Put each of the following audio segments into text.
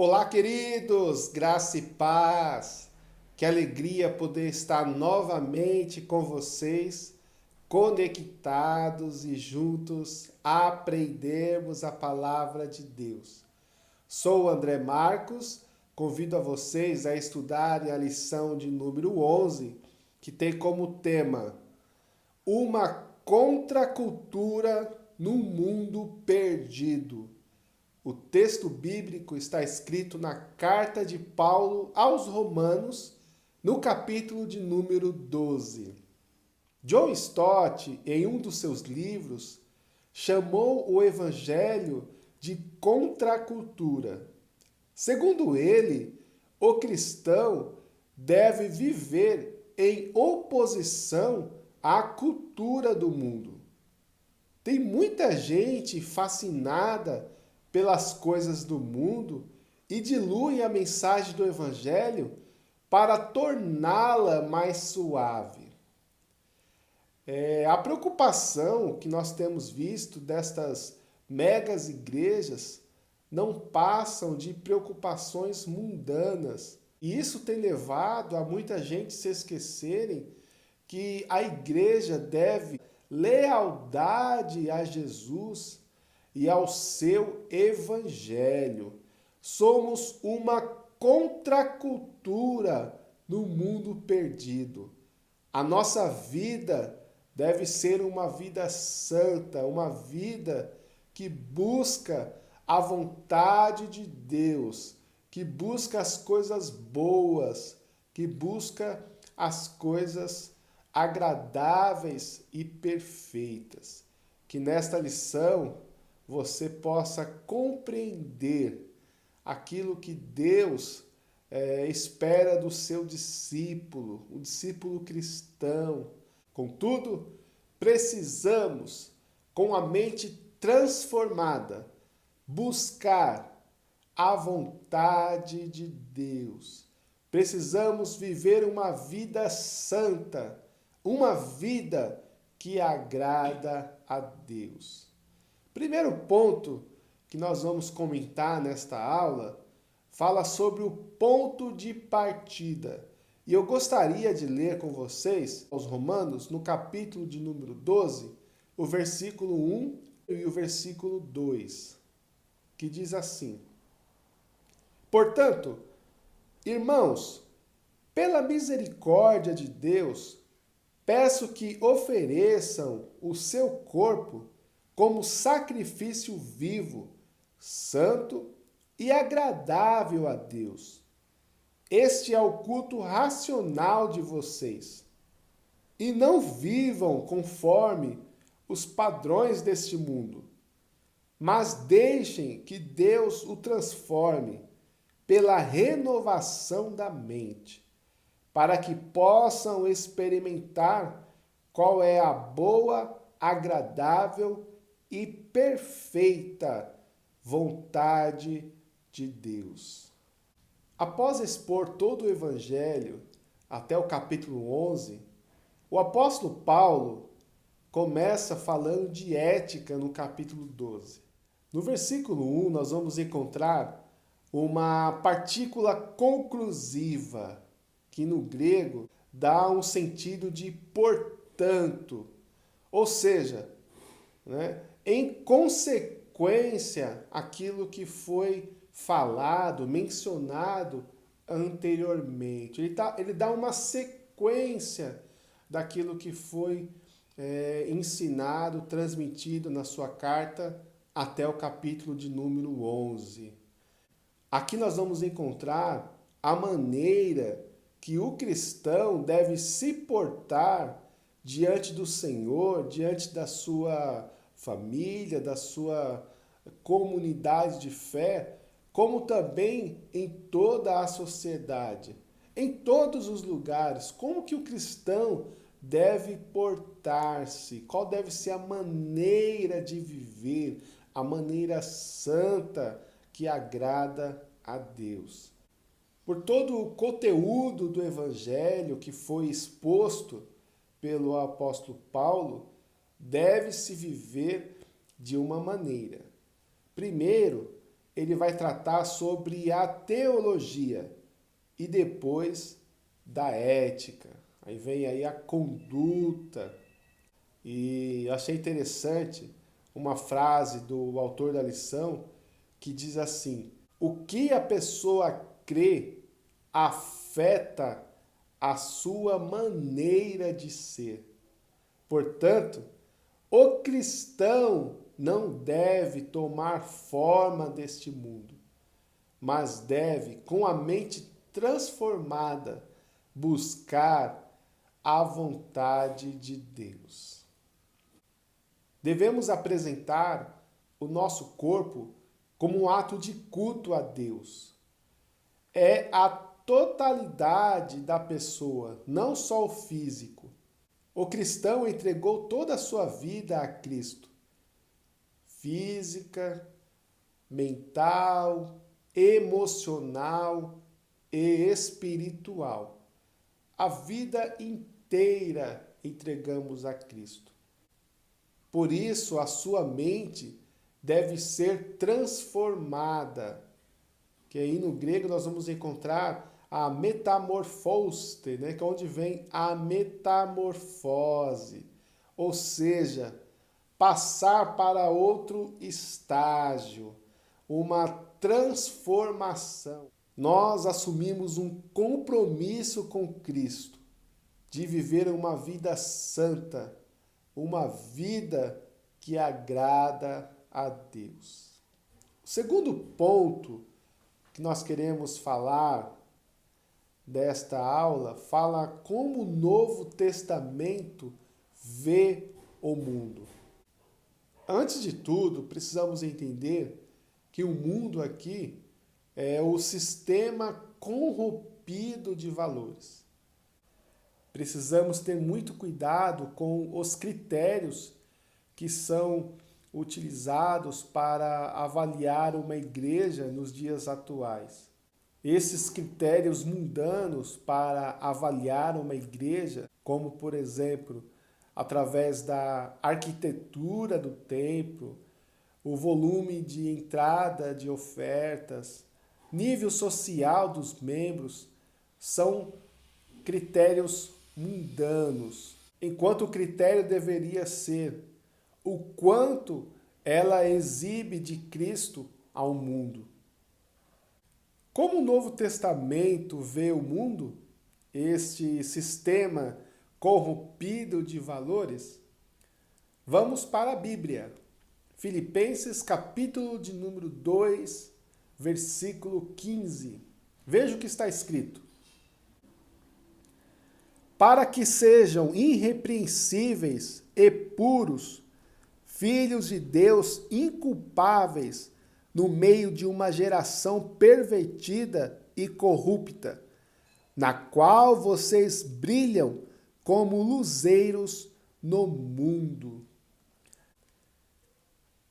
Olá, queridos, graça e paz. Que alegria poder estar novamente com vocês, conectados e juntos aprendermos a palavra de Deus. Sou o André Marcos, convido a vocês a estudarem a lição de número 11, que tem como tema uma contracultura no mundo perdido. O texto bíblico está escrito na carta de Paulo aos Romanos, no capítulo de número 12. John Stott, em um dos seus livros, chamou o evangelho de contracultura. Segundo ele, o cristão deve viver em oposição à cultura do mundo. Tem muita gente fascinada pelas coisas do mundo e dilui a mensagem do Evangelho para torná-la mais suave. A preocupação que nós temos visto destas megas igrejas não passam de preocupações mundanas. E isso tem levado a muita gente se esquecerem que a igreja deve lealdade a Jesus e ao seu evangelho. Somos uma contracultura no mundo perdido. A nossa vida deve ser uma vida santa, uma vida que busca a vontade de Deus, que busca as coisas boas, que busca as coisas agradáveis e perfeitas. Que nesta lição você possa compreender aquilo que Deus espera do seu discípulo, o discípulo cristão. Contudo, precisamos, com a mente transformada, buscar a vontade de Deus. Precisamos viver uma vida santa, uma vida que agrada a Deus. Primeiro ponto que nós vamos comentar nesta aula fala sobre o ponto de partida. E eu gostaria de ler com vocês aos Romanos, no capítulo de número 12, o versículo 1 e o versículo 2, que diz assim: Portanto, irmãos, pela misericórdia de Deus, peço que ofereçam o seu corpo como sacrifício vivo, santo e agradável a Deus. Este é o culto racional de vocês. E não vivam conforme os padrões deste mundo, mas deixem que Deus o transforme pela renovação da mente, para que possam experimentar qual é a boa, agradável e perfeita vontade de Deus. Após expor todo o Evangelho até o capítulo 11, o apóstolo Paulo começa falando de ética no capítulo 12. No versículo 1, nós vamos encontrar uma partícula conclusiva, que no grego dá um sentido de portanto, ou seja, em consequência aquilo que foi falado, mencionado anteriormente. Ele dá uma sequência daquilo que foi ensinado, transmitido na sua carta até o capítulo de número 11. Aqui nós vamos encontrar a maneira que o cristão deve se portar diante do Senhor, diante da sua família, da sua comunidade de fé, como também em toda a sociedade, em todos os lugares. Como que o cristão deve portar-se? Qual deve ser a maneira de viver, a maneira santa que agrada a Deus? Por todo o conteúdo do Evangelho que foi exposto pelo apóstolo Paulo, deve-se viver de uma maneira. Primeiro, ele vai tratar sobre a teologia e depois da ética. Aí vem aí a conduta. E eu achei interessante uma frase do autor da lição que diz assim: o que a pessoa crê afeta a sua maneira de ser. Portanto, o cristão não deve tomar forma deste mundo, mas deve, com a mente transformada, buscar a vontade de Deus. Devemos apresentar o nosso corpo como um ato de culto a Deus. É a totalidade da pessoa, não só o físico. O cristão entregou toda a sua vida a Cristo. Física, mental, emocional e espiritual. A vida inteira entregamos a Cristo. Por isso, a sua mente deve ser transformada, que aí no grego nós vamos encontrar a metamorfose, né? Que é onde vem a metamorfose, ou seja, passar para outro estágio, uma transformação. Nós assumimos um compromisso com Cristo de viver uma vida santa, uma vida que agrada a Deus. O segundo ponto que nós queremos falar desta aula fala como o Novo Testamento vê o mundo. Antes de tudo, precisamos entender que o mundo aqui é o sistema corrompido de valores. Precisamos ter muito cuidado com os critérios que são utilizados para avaliar uma igreja nos dias atuais. Esses critérios mundanos para avaliar uma igreja, como por exemplo, através da arquitetura do templo, o volume de entrada de ofertas, nível social dos membros, são critérios mundanos, enquanto o critério deveria ser o quanto ela exibe de Cristo ao mundo. Como o Novo Testamento vê o mundo, este sistema corrompido de valores, vamos para a Bíblia. Filipenses capítulo de número 2, versículo 15. Veja o que está escrito. Para que sejam irrepreensíveis e puros, filhos de Deus inculpáveis, no meio de uma geração pervertida e corrupta, na qual vocês brilham como luzeiros no mundo.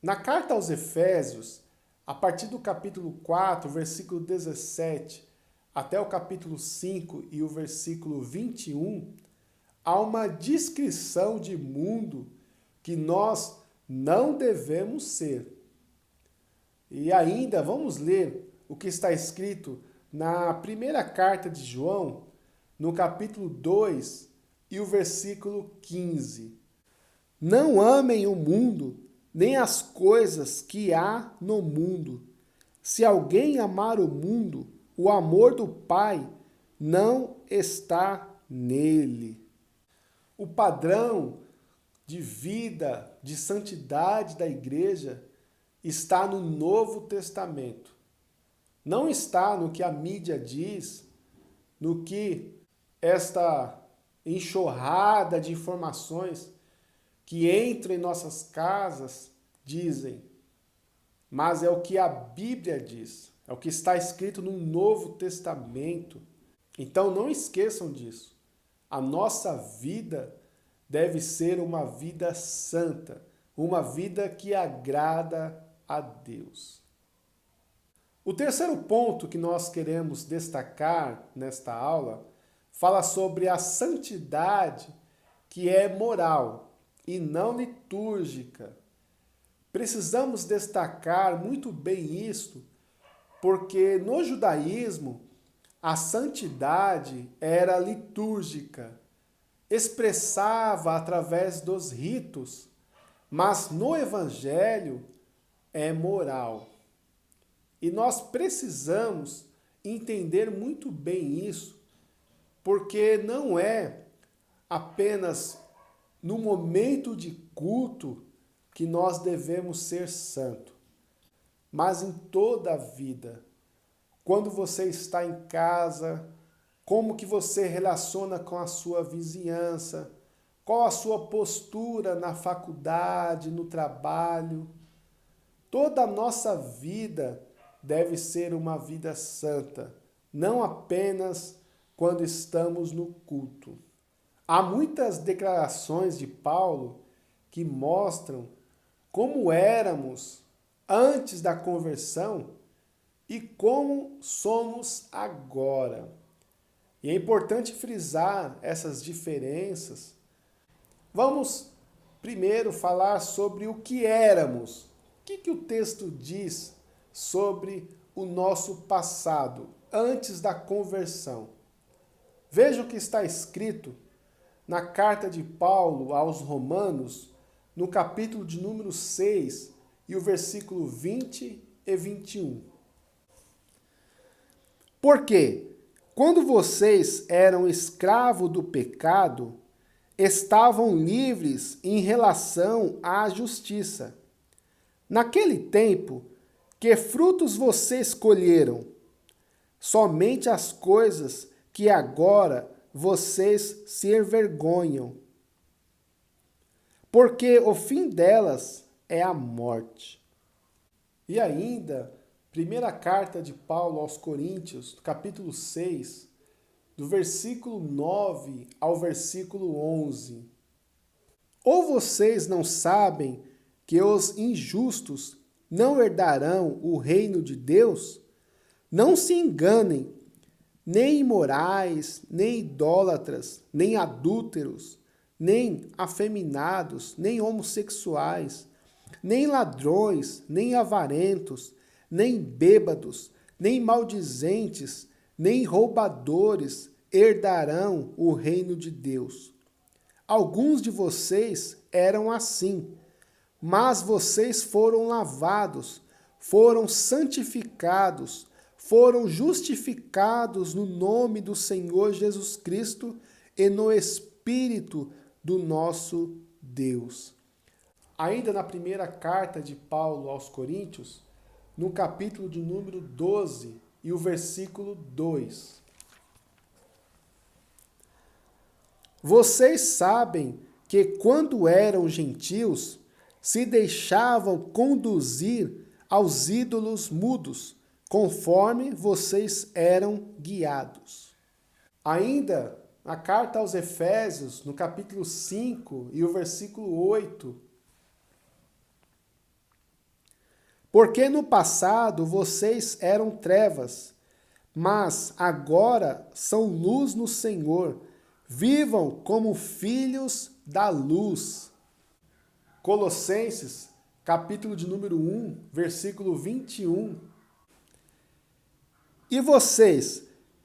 Na carta aos Efésios, a partir do capítulo 4, versículo 17, até o capítulo 5 e o versículo 21, há uma descrição de mundo que nós não devemos ser. E ainda vamos ler o que está escrito na primeira carta de João, no capítulo 2 e o versículo 15. Não amem o mundo, nem as coisas que há no mundo. Se alguém amar o mundo, o amor do Pai não está nele. O padrão de vida, de santidade da igreja está no Novo Testamento. Não está no que a mídia diz, no que esta enxurrada de informações que entram em nossas casas dizem, mas é o que a Bíblia diz, é o que está escrito no Novo Testamento. Então não esqueçam disso. A nossa vida deve ser uma vida santa, uma vida que agrada a Deus. O terceiro ponto que nós queremos destacar nesta aula fala sobre a santidade que é moral e não litúrgica. Precisamos destacar muito bem isto, porque no judaísmo a santidade era litúrgica, expressava através dos ritos, mas no evangelho é moral. E nós precisamos entender muito bem isso, porque não é apenas no momento de culto que nós devemos ser santo, mas em toda a vida. Quando você está em casa, como que você relaciona com a sua vizinhança, qual a sua postura na faculdade, no trabalho. Toda a nossa vida deve ser uma vida santa, não apenas quando estamos no culto. Há muitas declarações de Paulo que mostram como éramos antes da conversão e como somos agora. E é importante frisar essas diferenças. Vamos primeiro falar sobre o que éramos. O que o texto diz sobre o nosso passado, antes da conversão? Veja o que está escrito na carta de Paulo aos Romanos, no capítulo de número 6, e o versículo 20 e 21. Porque, quando vocês eram escravos do pecado, estavam livres em relação à justiça. Naquele tempo, que frutos vocês colheram? Somente as coisas que agora vocês se envergonham. Porque o fim delas é a morte. E ainda, primeira carta de Paulo aos Coríntios, capítulo 6, do versículo 9 ao versículo 11. Ou vocês não sabem que os injustos não herdarão o reino de Deus? Não se enganem, nem imorais, nem idólatras, nem adúlteros, nem afeminados, nem homossexuais, nem ladrões, nem avarentos, nem bêbados, nem maldizentes, nem roubadores herdarão o reino de Deus. Alguns de vocês eram assim, mas vocês foram lavados, foram santificados, foram justificados no nome do Senhor Jesus Cristo e no Espírito do nosso Deus. Ainda na primeira carta de Paulo aos Coríntios, no capítulo de número 12 e o versículo 2. Vocês sabem que quando eram gentios, se deixavam conduzir aos ídolos mudos, conforme vocês eram guiados. Ainda na carta aos Efésios, no capítulo 5 e o versículo 8. Porque no passado vocês eram trevas, mas agora são luz no Senhor. Vivam como filhos da luz. Colossenses, capítulo de número 1, versículo 21. E vocês,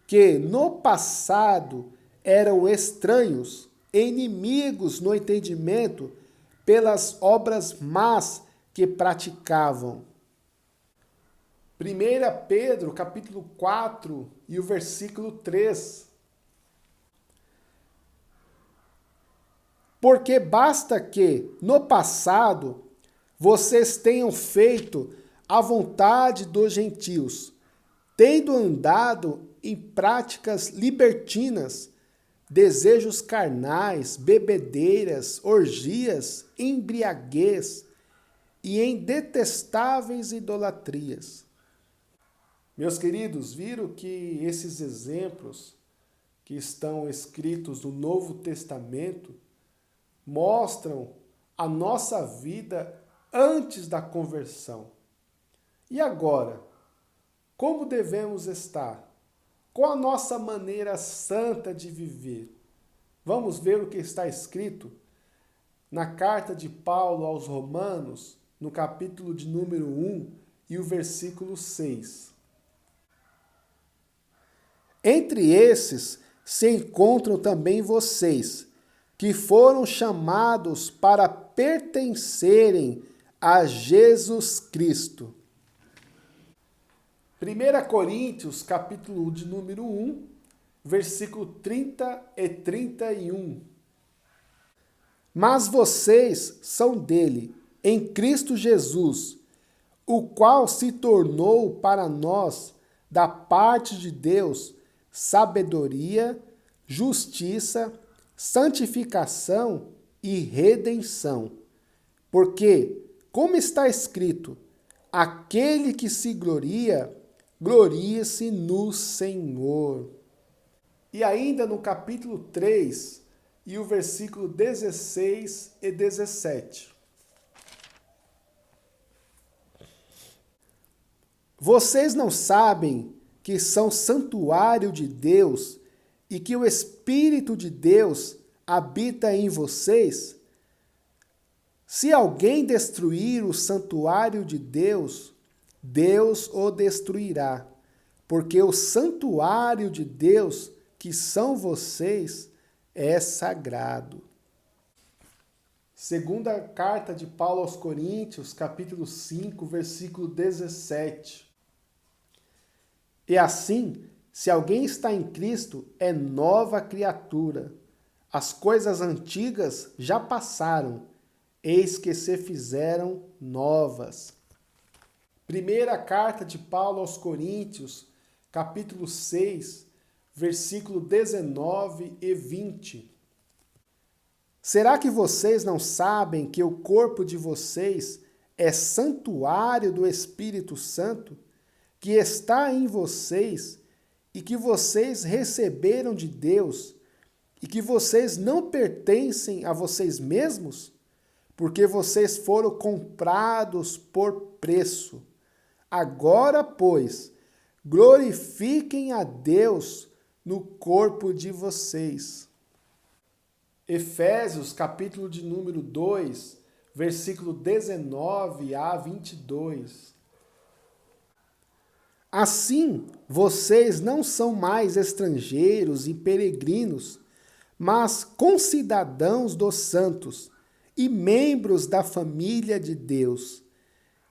que no passado eram estranhos, inimigos no entendimento, pelas obras más que praticavam. 1 Pedro, capítulo 4 e o versículo 3. Porque basta que, no passado, vocês tenham feito a vontade dos gentios, tendo andado em práticas libertinas, desejos carnais, bebedeiras, orgias, embriaguez e em detestáveis idolatrias. Meus queridos, viram que esses exemplos que estão escritos no Novo Testamento mostram a nossa vida antes da conversão. E agora? Como devemos estar? Qual a nossa maneira santa de viver? Vamos ver o que está escrito na carta de Paulo aos Romanos, no capítulo de número 1 e o versículo 6. Entre esses se encontram também vocês, que foram chamados para pertencerem a Jesus Cristo. 1 Coríntios, capítulo de número 1, versículo 30 e 31. Mas vocês são dele, em Cristo Jesus, o qual se tornou para nós, da parte de Deus, sabedoria, justiça, santificação e redenção. Porque, como está escrito, aquele que se gloria, glorie-se no Senhor. E ainda no capítulo 3, e o versículo 16 e 17. Vocês não sabem que são santuário de Deus e que o Espírito de Deus habita em vocês? Se alguém destruir o santuário de Deus, Deus o destruirá, porque o santuário de Deus, que são vocês, é sagrado. Segunda carta de Paulo aos Coríntios, capítulo 5, versículo 17. E assim, se alguém está em Cristo, é nova criatura. As coisas antigas já passaram, eis que se fizeram novas. Primeira carta de Paulo aos Coríntios, capítulo 6, versículo 19 e 20. Será que vocês não sabem que o corpo de vocês é santuário do Espírito Santo, que está em vocês e que vocês receberam de Deus, e que vocês não pertencem a vocês mesmos? Porque vocês foram comprados por preço. Agora, pois, glorifiquem a Deus no corpo de vocês. Efésios, capítulo de número 2, versículo 19 a 22. Assim, vocês não são mais estrangeiros e peregrinos, mas concidadãos dos santos e membros da família de Deus,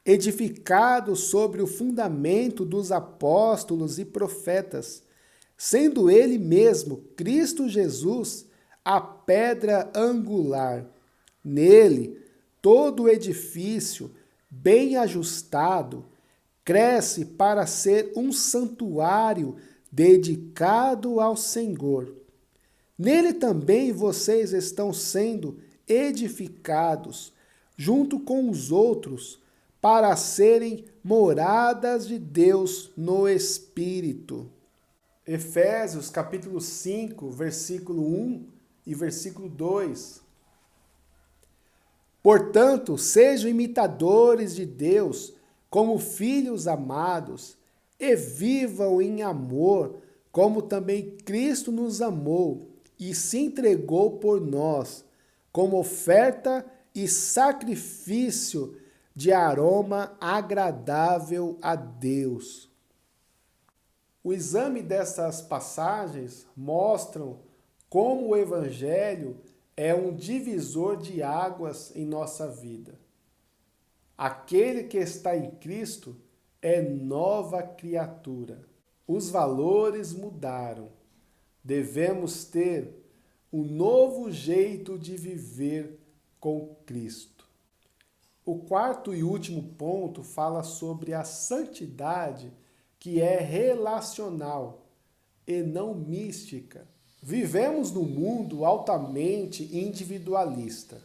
edificados sobre o fundamento dos apóstolos e profetas, sendo ele mesmo, Cristo Jesus, a pedra angular. Nele, todo o edifício, bem ajustado, cresce para ser um santuário dedicado ao Senhor. Nele também vocês estão sendo edificados, junto com os outros, para serem moradas de Deus no Espírito. Efésios capítulo 5, versículo 1 e versículo 2. Portanto, sejam imitadores de Deus, como filhos amados, e vivam em amor, como também Cristo nos amou e se entregou por nós, como oferta e sacrifício de aroma agradável a Deus. O exame dessas passagens mostram como o Evangelho é um divisor de águas em nossa vida. Aquele que está em Cristo é nova criatura. Os valores mudaram. Devemos ter um novo jeito de viver com Cristo. O quarto e último ponto fala sobre a santidade, que é relacional e não mística. Vivemos num mundo altamente individualista,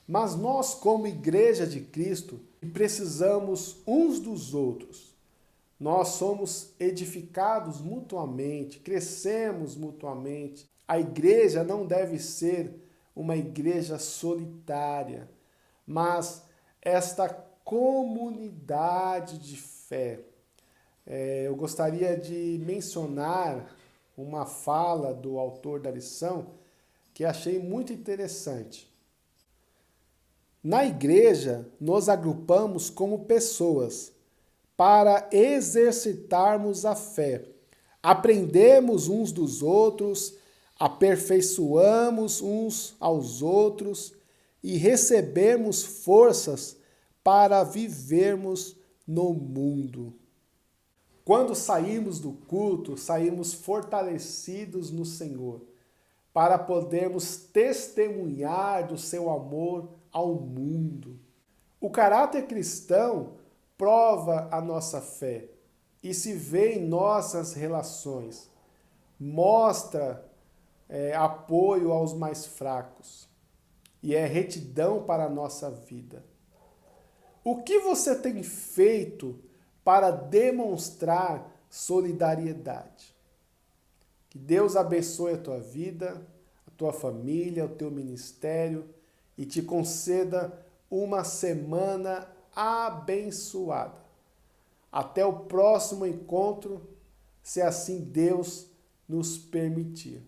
mas nós, como Igreja de Cristo, precisamos uns dos outros. Nós somos edificados mutuamente, crescemos mutuamente. A igreja não deve ser uma igreja solitária, mas esta comunidade de fé. Eu gostaria de mencionar uma fala do autor da lição que achei muito interessante. Na igreja, nos agrupamos como pessoas para exercitarmos a fé, aprendemos uns dos outros, aperfeiçoamos uns aos outros e recebemos forças para vivermos no mundo. Quando saímos do culto, saímos fortalecidos no Senhor, para podermos testemunhar do seu amor ao mundo. O caráter cristão prova a nossa fé e se vê em nossas relações. Mostra apoio aos mais fracos e é retidão para a nossa vida. O que você tem feito para demonstrar solidariedade? Que Deus abençoe a tua vida, a tua família, o teu ministério e te conceda uma semana abençoada. Até o próximo encontro, se assim Deus nos permitir.